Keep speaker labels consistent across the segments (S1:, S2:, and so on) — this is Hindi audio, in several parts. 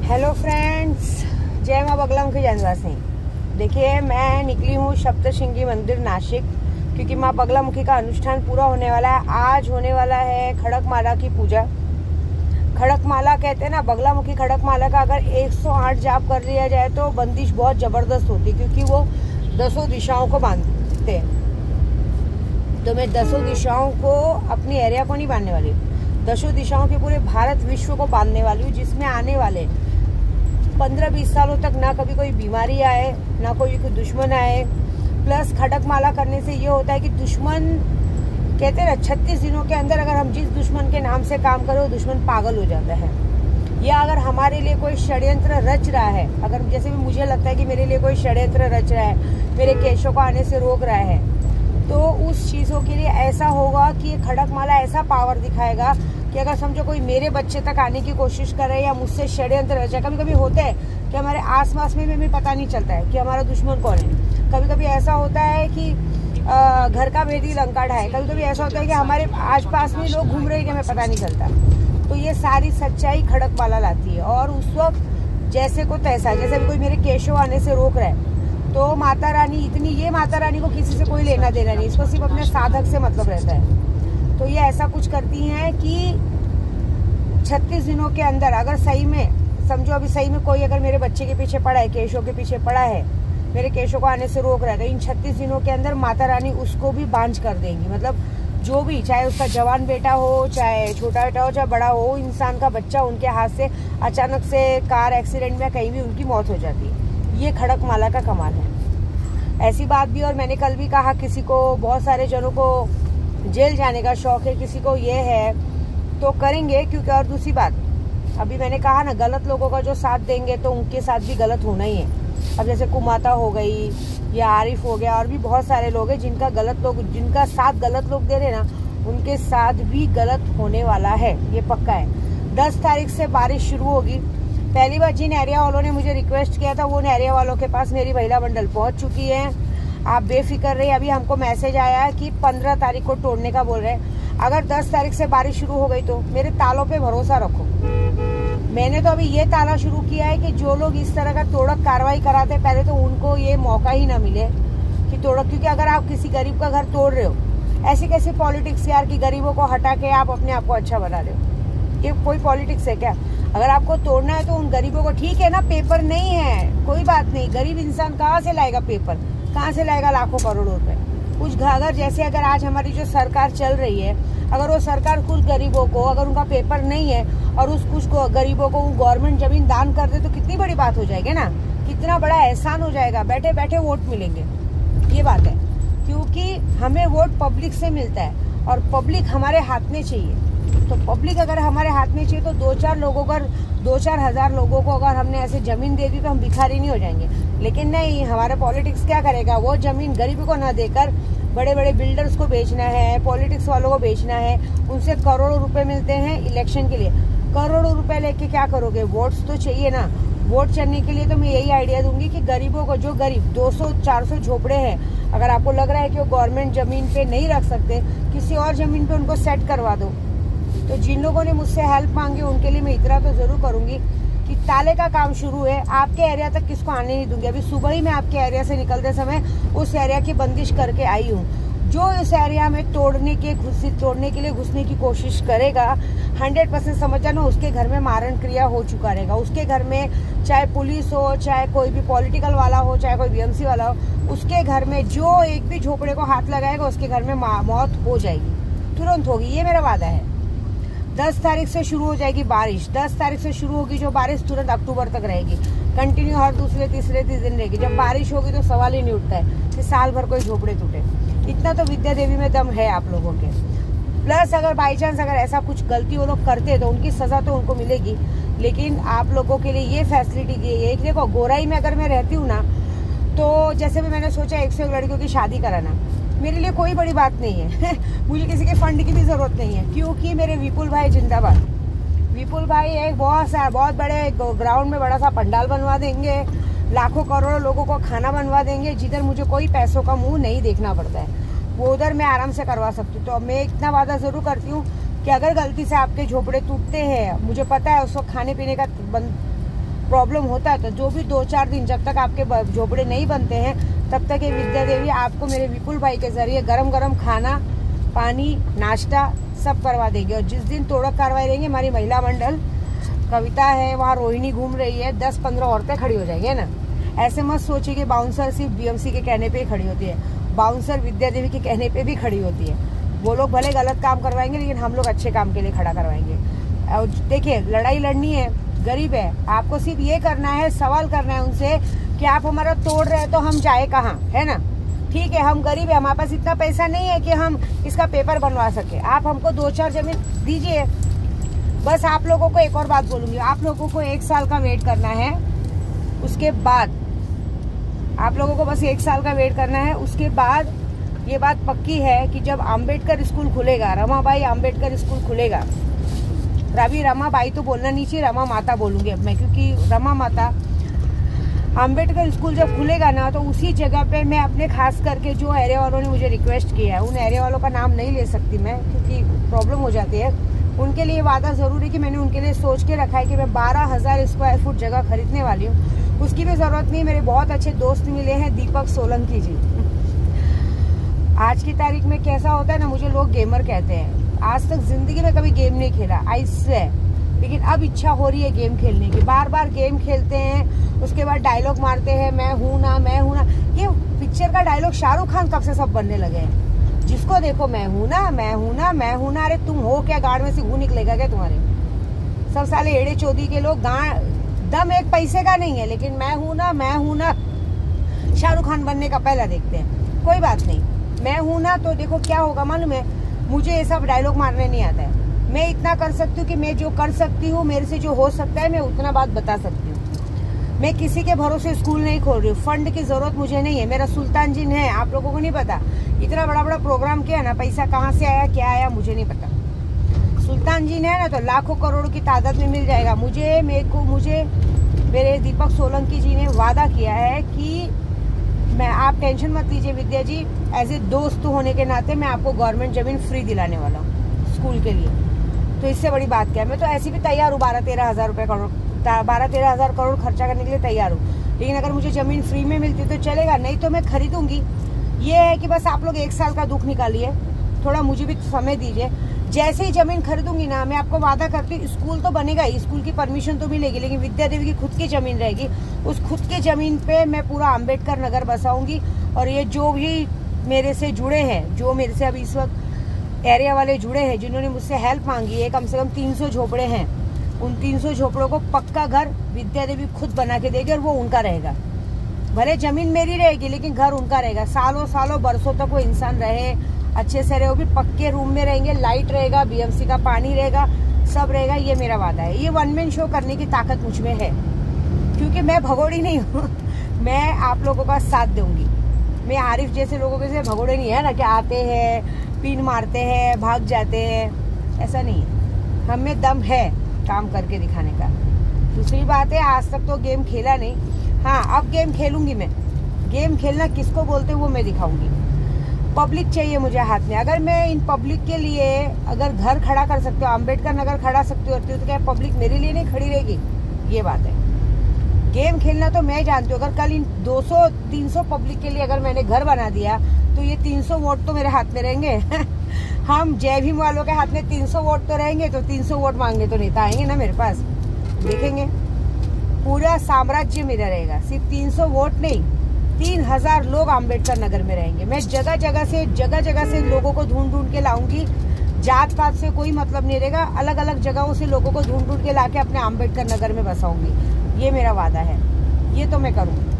S1: हेलो फ्रेंड्स, जय माँ बगलामुखी की जनवासी। देखिए, मैं निकली हूँ सप्तशृंगी मंदिर नासिक, क्योंकि माँ बगलामुखी का अनुष्ठान पूरा होने वाला है। आज होने वाला है खड़कमाला की पूजा। खड़कमाला कहते हैं ना, बगलामुखी खड़कमाला का अगर 108 जाप कर लिया जाए तो बंदिश बहुत ज़बरदस्त होती है, क्योंकि वो 10 दिशाओं को बांधते हैं। तो मैं 10 दिशाओं को, अपनी एरिया को नहीं बांधने वाली, 10 दिशाओं के पूरे भारत विश्व को बांधने वाली हूँ, जिसमें आने वाले 15-20 सालों तक ना कभी कोई बीमारी आए, ना कोई दुश्मन आए। प्लस खड़कमाला करने से ये होता है कि दुश्मन, कहते हैं ना, 36 दिनों के अंदर अगर हम जिस दुश्मन के नाम से काम करें वो दुश्मन पागल हो जाता है। या अगर हमारे लिए कोई षड्यंत्र रच रहा है, अगर जैसे भी मुझे लगता है कि मेरे लिए कोई षड्यंत्र रच रहा है, मेरे केशों को आने से रोक रहा है, तो उस चीज़ों के लिए ऐसा होगा कि ये खड़कमाला ऐसा पावर दिखाएगा कि अगर समझो कोई मेरे बच्चे तक आने की कोशिश करे या मुझसे षड्यंत्र रचे। कभी कभी होता है कि हमारे आसपास में भी पता नहीं चलता है कि हमारा दुश्मन कौन है। कभी कभी ऐसा होता है कि घर का भेदी लंका ढाए। कभी कभी ऐसा होता है कि हमारे आसपास में लोग घूम रहे हैं कि हमें पता नहीं चलता। तो ये सारी सच्चाई खड़कमाला लाती है। और उस वक्त जैसे को तैसा, जैसे कोई मेरे केशों आने से रोक रहा है, तो माता रानी इतनी, ये माता रानी को किसी से कोई लेना देना नहीं, इसको सिर्फ अपने साधक से मतलब रहता है। तो ये ऐसा कुछ करती हैं कि 36 दिनों के अंदर अगर सही में समझो, अभी सही में कोई अगर मेरे बच्चे के पीछे पड़ा है, केशों के पीछे पड़ा है, मेरे केशों को आने से रोक रहा है, तो इन 36 दिनों के अंदर माता रानी उसको भी बांझ कर देंगी। मतलब जो भी, चाहे उसका जवान बेटा हो, चाहे छोटा बेटा हो, चाहे बड़ा हो, इंसान का बच्चा, उनके हाथ से अचानक से कार एक्सीडेंट में कहीं भी उनकी मौत हो जाती है। ये खड़कमाला का कमाल है। ऐसी बात भी, और मैंने कल भी कहा, किसी को, बहुत सारे जनों को जेल जाने का शौक है, किसी को ये है, तो करेंगे। क्योंकि और दूसरी बात, अभी मैंने कहा ना, गलत लोगों का जो साथ देंगे तो उनके साथ भी गलत होना ही है। अब जैसे कुमाता हो गई या आरिफ हो गया, और भी बहुत सारे लोग हैं जिनका साथ गलत लोग दे रहे ना, उनके साथ भी गलत होने वाला है, ये पक्का है। 10 तारीख से बारिश शुरू होगी। पहली बार जिन एरिया वालों ने मुझे रिक्वेस्ट किया था, वो एरिया वालों के पास मेरी महिला मंडल पहुंच चुकी है। आप बेफिक्र रहिए। अभी हमको मैसेज आया है कि 15 तारीख को तोड़ने का बोल रहे हैं। अगर 10 तारीख से बारिश शुरू हो गई तो मेरे तालों पे भरोसा रखो। मैंने तो अभी ये ताला शुरू किया है कि जो लोग इस तरह का तोड़क कार्रवाई कराते हैं, पहले तो उनको ये मौका ही ना मिले कि तोड़क। क्योंकि अगर आप किसी गरीब का घर तोड़ रहे हो, ऐसी कैसी पॉलिटिक्स यार कि गरीबों को हटा के आप अपने आप को अच्छा बना रहे हो, ये कोई पॉलिटिक्स है क्या? अगर आपको तोड़ना है तो उन गरीबों को, ठीक है ना, पेपर नहीं है, कोई बात नहीं, गरीब इंसान कहाँ से लाएगा पेपर, कहाँ से लाएगा लाखों करोड़ों रुपए? कुछ अगर जैसे अगर आज हमारी जो सरकार चल रही है, अगर वो सरकार कुछ गरीबों को, अगर उनका पेपर नहीं है और उस कुछ को गरीबों को गवर्नमेंट जमीन दान कर दे, तो कितनी बड़ी बात हो जाएगी ना, कितना बड़ा एहसान हो जाएगा, बैठे बैठे वोट मिलेंगे। ये बात है, क्योंकि हमें वोट पब्लिक से मिलता है और पब्लिक हमारे हाथ में चाहिए। तो पब्लिक अगर हमारे हाथ में चाहिए तो 2-4 हजार लोगों को अगर हमने ऐसे जमीन दे दी तो हम भिखारी नहीं हो जाएंगे। लेकिन नहीं, हमारा पॉलिटिक्स क्या करेगा, वो जमीन गरीबों को ना देकर बड़े बड़े बिल्डर्स को बेचना है, पॉलिटिक्स वालों को बेचना है, उनसे करोड़ों रुपए मिलते हैं इलेक्शन के लिए। करोड़ों रुपए लेके क्या करोगे? वोट्स तो चाहिए ना। वोट चढ़ने के लिए तो मैं यही आइडिया दूंगी कि गरीबों को, जो गरीब 200-400 झोपड़े हैं, अगर आपको लग रहा है कि वो गवर्नमेंट जमीन पे नहीं रख सकते, किसी और जमीन पे उनको सेट करवा दो। तो जिन लोगों ने मुझसे हेल्प मांगी उनके लिए मैं इतना तो जरूर करूंगी कि ताले का काम शुरू है, आपके एरिया तक किसको आने नहीं दूंगी। अभी सुबह ही मैं आपके एरिया से निकलते समय उस एरिया की बंदिश करके आई हूँ। जो इस एरिया में तोड़ने के लिए घुसने की कोशिश करेगा, 100% समझ जाना, उसके घर में मारण क्रिया हो चुका रहेगा। उसके घर में चाहे पुलिस हो, चाहे कोई भी पॉलिटिकल वाला हो, चाहे कोई बीएमसी वाला हो, उसके घर में जो एक भी झोपड़े को हाथ लगाएगा उसके घर में मौत हो जाएगी, तुरंत होगी। ये मेरा वादा है। 10 तारीख से शुरू हो जाएगी बारिश। 10 तारीख से शुरू होगी जो बारिश, तुरंत अक्टूबर तक रहेगी, कंटिन्यू हर दूसरे तीसरे दिन रहेगी। जब बारिश होगी तो सवाल ही नहीं उठता है कि साल भर कोई झोपड़े टूटे। इतना तो विद्या देवी में दम है आप लोगों के। प्लस अगर बाई चांस अगर ऐसा कुछ गलती वो लोग करते हैं तो उनकी सजा तो उनको मिलेगी। लेकिन आप लोगों के लिए ये फैसिलिटी दी है। एक देखो, गोराई में अगर मैं रहती हूँ ना, तो जैसे भी मैंने सोचा 101 लड़कियों की शादी कराना मेरे लिए कोई बड़ी बात नहीं है मुझे किसी के फंड की भी जरूरत नहीं है, क्योंकि मेरे विपुल भाई जिंदाबाद। विपुल भाई एक बहुत बड़े ग्राउंड में बड़ा सा पंडाल बनवा देंगे, लाखों करोड़ों लोगों को खाना बनवा देंगे, जिधर मुझे कोई पैसों का मुंह नहीं देखना पड़ता है, वो उधर मैं आराम से करवा सकती हूँ। तो मैं इतना वादा जरूर करती हूँ कि अगर गलती से आपके झोपड़े टूटते हैं, मुझे पता है उसको खाने पीने का प्रॉब्लम होता है तो जो भी 2-4 दिन जब तक आपके झोपड़े नहीं बनते हैं तब तक ये विद्या देवी आपको मेरे विपुल भाई के जरिए गरम गरम खाना, पानी, नाश्ता सब करवा देंगे। और जिस दिन तोड़क कार्रवाई रहेंगे, हमारी महिला मंडल कविता है, वहाँ रोहिणी घूम रही है, 10-15 औरतें खड़ी हो जाएंगी, है ना। ऐसे मत सोचिए कि बाउंसर सिर्फ बीएमसी के कहने पे ही खड़ी होती है, बाउंसर विद्या देवी के कहने पे भी खड़ी होती है। वो लोग भले गलत काम करवाएंगे लेकिन हम लोग अच्छे काम के लिए खड़ा करवाएंगे। और देखिए, लड़ाई लड़नी है, गरीब है, आपको सिर्फ ये करना है, सवाल करना है उनसे कि आप हमारा तोड़ रहे हैं तो हम जाए कहाँ, है ना। ठीक है, हम गरीब है, हमारे पास इतना पैसा नहीं है कि हम इसका पेपर बनवा सके। आप हमको 2-4 जमीन दीजिए। बस आप लोगों को एक और बात बोलूंगी, आप लोगों को 1 साल का वेट करना है। उसके बाद आप लोगों को बस 1 साल का वेट करना है। उसके बाद ये बात पक्की है कि जब अंबेडकर स्कूल खुलेगा, रमाबाई अंबेडकर स्कूल खुलेगा, रवि रमाबाई तो बोलना नहीं चाहिए, रमा माता बोलूंगी अब मैं, क्योंकि रमा माता अंबेडकर स्कूल जब खुलेगा ना तो उसी जगह पे मैं अपने खास करके जो एरिया वालों ने मुझे रिक्वेस्ट किया है, उन एरिया वालों का नाम नहीं ले सकती मैं क्योंकि प्रॉब्लम हो जाती है, उनके लिए वादा जरूर है कि मैंने उनके लिए सोच के रखा है कि मैं 12,000 स्क्वायर फुट जगह खरीदने वाली हूँ। उसकी भी जरूरत नहीं, मेरे बहुत अच्छे दोस्त मिले हैं, दीपक सोलंकी जी। आज की तारीख में कैसा होता है ना, मुझे लोग गेमर कहते हैं, आज तक जिंदगी में कभी गेम नहीं खेला, आई स्वेयर, लेकिन अब इच्छा हो रही है गेम खेलने की। बार बार गेम खेलते हैं, उसके बाद डायलॉग मारते हैं, मैं हूं ना, मैं हूं ना। ये पिक्चर का डायलॉग शाहरुख खान कब से सब बनने लगे हैं, जिसको देखो मैं हूं ना, मैं हूं ना, मैं हूं ना। अरे तुम हो क्या, गाड़ में से घू निकलेगा क्या तुम्हारे? सब साले एड़े चौधी के लोग, दम एक पैसे का नहीं है, लेकिन मैं हूं ना, मैं हूं ना शाहरुख खान बनने का पहला देखते हैं। कोई बात नहीं, मैं हूं ना तो देखो क्या होगा मालूम है, मुझे ये सब डायलॉग मारने नहीं आता है। मैं इतना कर सकती हूँ कि मैं जो कर सकती हूँ, मेरे से जो हो सकता है, मैं उतना बात बता सकती हूँ। मैं किसी के भरोसे स्कूल नहीं खोल रही हूँ, फंड की जरूरत मुझे नहीं है। मेरा सुल्तान जिन है, आप लोगों को नहीं पता, इतना बड़ा बड़ा प्रोग्राम किया ना, पैसा कहाँ से आया, क्या आया, मुझे नहीं पता। सुल्तान जिन है ना तो लाखों करोड़ों की तादाद में मिल जाएगा। मुझे मेरे दीपक सोलंकी जी ने वादा किया है कि मैं, आप टेंशन मत लीजिए विद्या जी, एज ए दोस्त होने के नाते मैं आपको गवर्नमेंट जमीन फ्री दिलाने वाला हूँ स्कूल के लिए। तो इससे बड़ी बात क्या है, मैं तो ऐसी भी तैयार हूँ 12-13 हज़ार करोड़ खर्चा करने के लिए तैयार हूँ। लेकिन अगर मुझे जमीन फ्री में मिलती तो चलेगा, नहीं तो मैं खरीदूंगी। ये है कि बस आप लोग 1 साल का दुख निकालिए, थोड़ा मुझे भी समय दीजिए। जैसे ही जमीन खरीदूंगी ना, मैं आपको वादा करती हूँ, स्कूल तो बनेगा ही, स्कूल की परमिशन तो मिलेगी, लेकिन विद्या देवी की खुद की जमीन रहेगी। उस खुद की जमीन पे मैं पूरा अंबेडकर नगर बसाऊंगी। और ये जो भी मेरे से जुड़े हैं, जो मेरे से अभी इस वक्त एरिया वाले जुड़े हैं, जिन्होंने मुझसे हेल्प मांगी है, कम से कम 300 झोपड़े हैं, उन 300 झोपड़ों को पक्का घर विद्या देवी खुद बना के देगी और वो उनका रहेगा। भले जमीन मेरी रहेगी लेकिन घर उनका रहेगा। सालों सालों बरसों तक वो इंसान रहे, अच्छे से रहे, वो भी पक्के रूम में रहेंगे, लाइट रहेगा, बीएमसी का पानी रहेगा, सब रहेगा। ये मेरा वादा है। ये वन मैन शो करने की ताकत मुझ में है, क्योंकि मैं भगोड़ी नहीं हूँ। मैं आप लोगों का साथ दूंगी। मैं आरिफ जैसे लोगों के से भगोड़े नहीं है ना, कि आते हैं, पिन मारते हैं, भाग जाते हैं, ऐसा नहीं है। हमें दम है काम करके दिखाने का। दूसरी बात है, आज तक तो गेम खेला नहीं, हाँ अब गेम खेलूंगी मैं। गेम खेलना किसको बोलते हैं वो मैं दिखाऊंगी। पब्लिक चाहिए मुझे हाथ में। अगर मैं इन पब्लिक के लिए अगर घर खड़ा कर सकती हूँ, अम्बेडकर नगर खड़ा सकती हूँ, तो क्या पब्लिक मेरे लिए नहीं खड़ी रहेगी? ये बात है। गेम खेलना तो मैं जानती हूँ। अगर कल इन 200-300 पब्लिक के लिए अगर मैंने घर बना दिया तो ये 300 वोट तो मेरे हाथ में रहेंगे। हम जय भीम वालों के हाथ में 300 वोट तो रहेंगे, तो 300 वोट मांगने तो नेता आएंगे ना मेरे पास। देखेंगे पूरा साम्राज्य मेरा रहेगा, सिर्फ 300 वोट नहीं, 3000 लोग अम्बेडकर नगर में रहेंगे। मैं जगह जगह से लोगों को ढूंढ के लाऊंगी। जात पात से कोई मतलब नहीं रहेगा। अलग अलग जगहों से लोगों को ढूंढ के लाके अपने अम्बेडकर नगर में बसाऊंगी। ये मेरा वादा है, ये तो मैं करूँगी।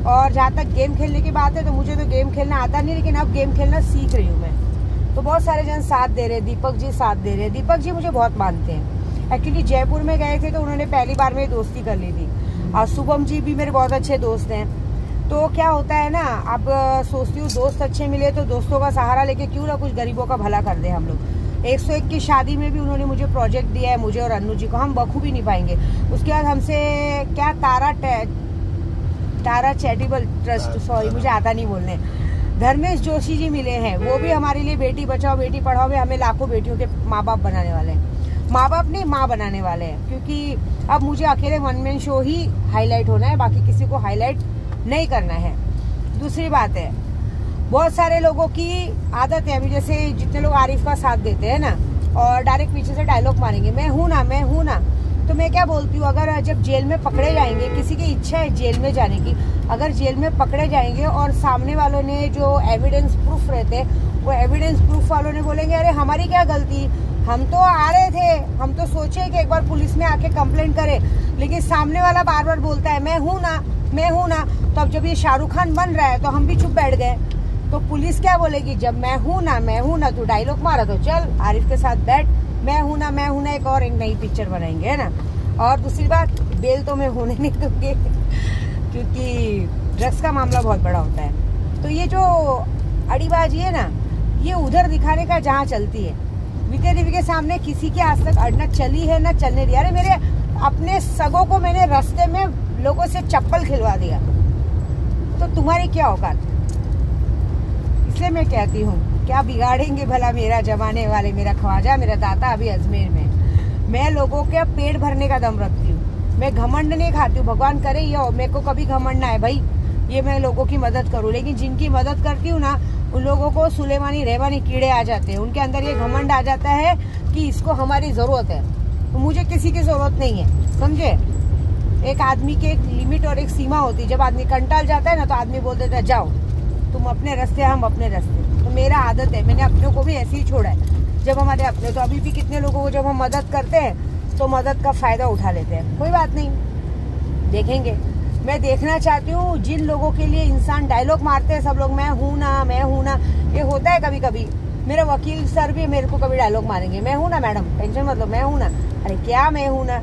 S1: और जहाँ तक गेम खेलने की बात है, तो मुझे तो गेम खेलना आता नहीं, लेकिन अब गेम खेलना सीख रही हूँ मैं। तो बहुत सारे जन साथ दे रहे, दीपक जी साथ दे रहे। दीपक जी मुझे बहुत मानते हैं। एक्चुअली जयपुर में गए थे तो उन्होंने पहली बार में दोस्ती कर ली थी। और शुभम जी भी मेरे बहुत अच्छे दोस्त हैं। तो क्या होता है ना, अब सोचती हूँ दोस्त अच्छे मिले तो दोस्तों का सहारा लेके क्यों ना कुछ गरीबों का भला कर दे हम लोग। 101 की शादी में भी उन्होंने मुझे प्रोजेक्ट दिया है, मुझे और अन्नू जी को। हम बखूबी नहीं पाएंगे। उसके बाद हमसे क्या तारा चैरिटेबल ट्रस्ट, सॉरी मुझे आता नहीं बोलने, धर्मेश जोशी जी मिले हैं। वो भी हमारे लिए बेटी बचाओ बेटी पढ़ाओ में हमें लाखों बेटियों के माँ बाप बनाने वाले हैं। माँ बाप नहीं, माँ बनाने वाले हैं, क्योंकि अब मुझे अकेले वन मैन शो ही हाईलाइट होना है, बाकी किसी को हाईलाइट नहीं करना है। दूसरी बात है, बहुत सारे लोगों की आदत है, अभी जैसे जितने लोग आरिफ का साथ देते हैं ना, और डायरेक्ट पीछे से डायलॉग मारेंगे, मैं हूँ ना, मैं हूँ ना। तो मैं क्या बोलती हूँ, अगर जब जेल में पकड़े जाएंगे, किसी की इच्छा है जेल में जाने की, अगर जेल में पकड़े जाएंगे और सामने वालों ने जो एविडेंस प्रूफ रहते, वो एविडेंस प्रूफ वालों ने बोलेंगे अरे हमारी क्या गलती, हम तो आ रहे थे, हम तो सोचे कि एक बार पुलिस में आके कंप्लेंट करें, लेकिन सामने वाला बार बार बोलता है मैं हूँ ना, मैं हूँ ना। तो अब जब ये शाहरुख खान बन रहा है तो हम भी चुप बैठ गए। तो पुलिस क्या बोलेगी, जब मैं हूँ ना, मैं हूँ ना, तू डायलॉग मारा तो चल आरिफ के साथ बैठ, मैं हूँ ना, मैं हूँ ना, एक और एक नई पिक्चर बनाएंगे, है ना। और दूसरी बात, बेल तो मैं होने नहीं दूंगी क्योंकि ड्रग्स का मामला बहुत बड़ा होता है। तो ये जो अड़ीबाजी है ना, ये उधर दिखाने का जहाँ चलती है, विजय देवी के सामने किसी के आज तक अड़ना चली है ना चलने दिया। अरे मेरे अपने सगों को मैंने रास्ते में लोगों से चप्पल खिलवा दिया, तो तुम्हारी क्या औकात। इसलिए मैं कहती हूँ, क्या बिगाड़ेंगे भला मेरा जमाने वाले, मेरा ख्वाजा, मेरा दाता अभी अजमेर में। मैं लोगों के पेट भरने का दम रखती हूँ, मैं घमंड नहीं खाती हूँ। भगवान करे ये हो, मेरे को कभी घमंड ना है भाई, ये मैं लोगों की मदद करूँ, लेकिन जिनकी मदद करती हूँ ना, उन लोगों को सुलेमानी रहमानी कीड़े आ जाते हैं, उनके अंदर ये घमंड आ जाता है कि इसको हमारी जरूरत है, तो मुझे किसी की जरूरत नहीं है, समझे। एक आदमी की एक लिमिट और एक सीमा होती है, जब आदमी कंटाल जाता है ना, तो आदमी बोल देता है जाओ तुम अपने रास्ते, हम अपने रास्ते। तो मेरा आदत है, मैंने अपनों को भी ऐसे ही छोड़ा है, जब हमारे अपने, तो अभी भी कितने लोगों को जब हम मदद करते हैं तो मदद का फायदा उठा लेते हैं। कोई बात नहीं, देखेंगे। मैं देखना चाहती हूँ जिन लोगों के लिए इंसान डायलॉग मारते हैं सब लोग, मैं हूँ ना, मैं हूँ ना, ये होता है कभी कभी। मेरे वकील सर भी मेरे को कभी डायलॉग मारेंगे, मैं हूँ ना मैडम, टेंशन मतलब, मैं हूँ ना। अरे क्या मैं हूँ ना,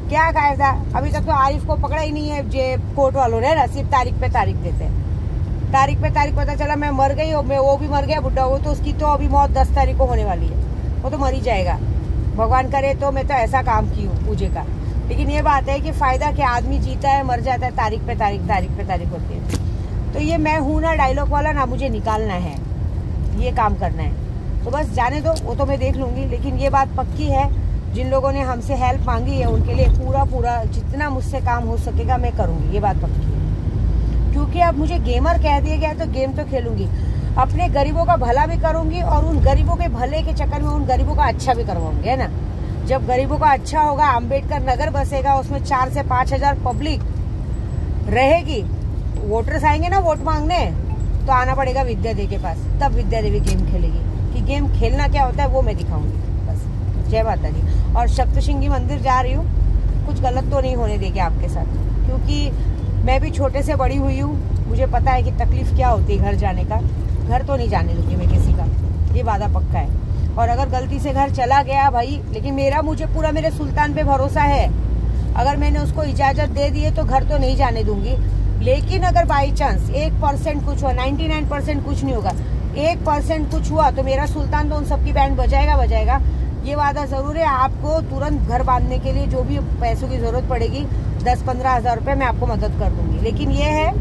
S1: क्या कायदा। अभी तक तो आरिफ को पकड़ा ही नहीं है जे कोर्ट वालों ने ना, सिर्फ तारीख पे तारीख देते हैं, तारीख पे तारीख। पता चला मैं मर गई, मैं वो भी मर गया बुढ़ा, वो तो उसकी तो अभी मौत 10 तारीख को होने वाली है, वो तो मर ही जाएगा। भगवान करे तो मैं तो ऐसा काम की हूँ पूजे का। लेकिन ये बात है कि फायदा क्या, आदमी जीता है मर जाता है, तारीख पे तारीख, तारीख पे तारीख होती है। तो ये मैं हूँ ना डायलॉग वाला ना मुझे निकालना है, ये काम करना है, तो बस जाने दो, वो तो मैं देख लूंगी। लेकिन ये बात पक्की है, जिन लोगों ने हमसे हेल्प मांगी है उनके लिए पूरा जितना मुझसे काम हो सकेगा मैं करूंगी, ये बात पक्की है। क्योंकि अब मुझे गेमर कह दिया गया तो गेम तो खेलूंगी, अपने गरीबों का भला भी करूंगी, और उन गरीबों के भले के चक्कर में उन गरीबों का अच्छा भी करवाऊंगी, है ना। जब गरीबों का अच्छा होगा, अम्बेडकर नगर बसेगा, उसमें 4 से 5 हजार पब्लिक रहेगी, वोटर्स आएंगे ना वोट मांगने, तो आना पड़ेगा विद्या देवी के पास, तब विद्या देवी गेम खेलेगी। कि गेम खेलना क्या होता है वो मैं दिखाऊंगी, बस। जय माता दी। और सप्तशृंगी मंदिर जा रही हूँ, कुछ गलत तो नहीं होने देगी आपके साथ, क्योंकि मैं भी छोटे से बड़ी हुई हूँ, मुझे पता है कि तकलीफ क्या होती है घर जाने का। घर तो नहीं जाने दूंगी मैं किसी का, ये वादा पक्का है। और अगर गलती से घर चला गया भाई, लेकिन मुझे पूरा मेरे सुल्तान पे भरोसा है, अगर मैंने उसको इजाजत दे दी है तो घर तो नहीं जाने दूंगी। लेकिन अगर बाई चांस 1% कुछ हुआ, 99% कुछ नहीं होगा, 1% कुछ हुआ तो मेरा सुल्तान तो उन सबकी बैंड बजाएगा। ये वादा जरूर है। आपको तुरंत घर बांधने के लिए जो भी पैसों की जरूरत पड़ेगी, 10-15 हजार रुपए मैं आपको मदद कर दूंगी। लेकिन ये है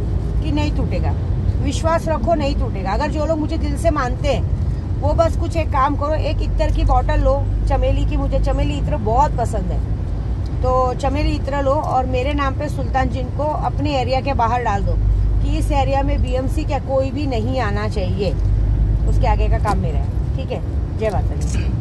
S1: कि नहीं टूटेगा, विश्वास रखो, नहीं टूटेगा। अगर जो लोग मुझे दिल से मानते हैं वो बस कुछ एक काम करो, एक इत्र की बोतल लो, चमेली की, मुझे चमेली इत्र बहुत पसंद है, तो चमेली इत्र लो और मेरे नाम पे सुल्तान जिन को अपने एरिया के बाहर डाल दो कि इस एरिया में BMC क्या कोई भी नहीं आना चाहिए। उसके आगे का काम मेरा है, ठीक है। जय माता दी।